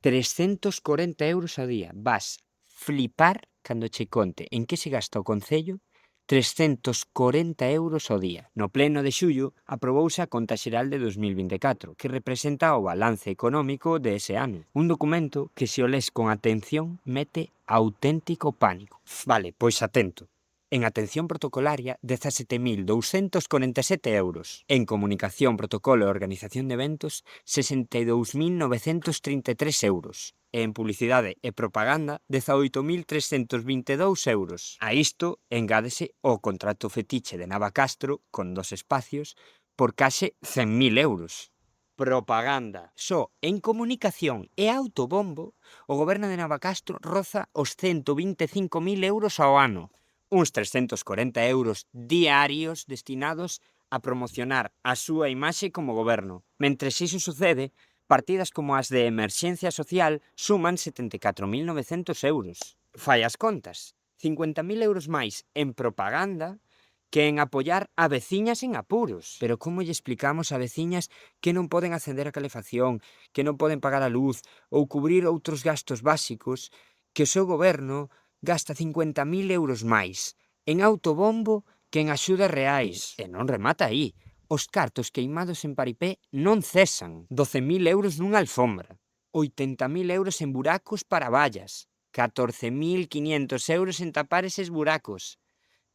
340 € ao día. Vas flipar cando che conte en que se gasta o Concello 340 € ao día. No pleno de xullo aprobouse a Conta Xeral de 2024, que representa o balance económico de ese ano. Un documento que, se o les con atención, mete auténtico pánico. Vale, pois atento. En atención protocolaria, 17.247 €. En comunicación, protocolo e organización de eventos, 62.933 €. E en publicidade e propaganda, 18.322 €. A isto engádese o contrato fetiche de Nava Castro, con 2 espacios, por case 100.000 €. Propaganda. Só en comunicación e autobombo, o goberno de Nava Castro roza os 125.000 € ao ano. Uns 340 € diarios destinados a promocionar a súa imaxe como goberno. Mentres iso sucede, partidas como as de emerxencia social suman 74.900 €. Fai as contas. 50.000 € máis en propaganda que en apoiar a veciñas en apuros. Pero como lle explicamos a veciñas que non poden acceder a calefacción, que non poden pagar a luz ou cubrir outros gastos básicos, que o seu goberno gasta 50.000 € máis en autobombo que en axudas reais? E non remata aí. Os cartos queimados en Paripé non cesan. 12.000 € nunha alfombra, 80.000 € en buracos para vallas, 14.500 € en tapar eses buracos,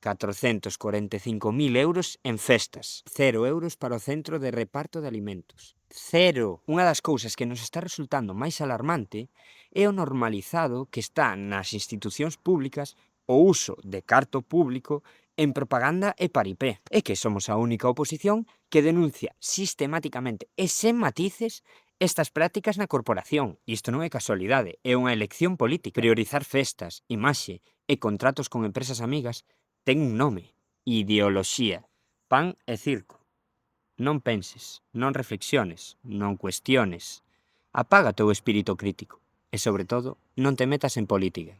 445.000 € en festas, 0 € para o centro de reparto de alimentos. Cero. Unha das cousas que nos está resultando máis alarmante é o normalizado que está nas institucións públicas o uso de carto público en propaganda e paripé. É que somos a única oposición que denuncia sistemáticamente e sen matices estas prácticas na corporación. Isto non é casualidade, é unha elección política. Priorizar festas, imaxe e contratos con empresas amigas ten un nome: ideoloxía, pan e circo. Non penses, non reflexiones, non cuestiones. Apaga o teu espírito crítico e, sobre todo, non te metas en política.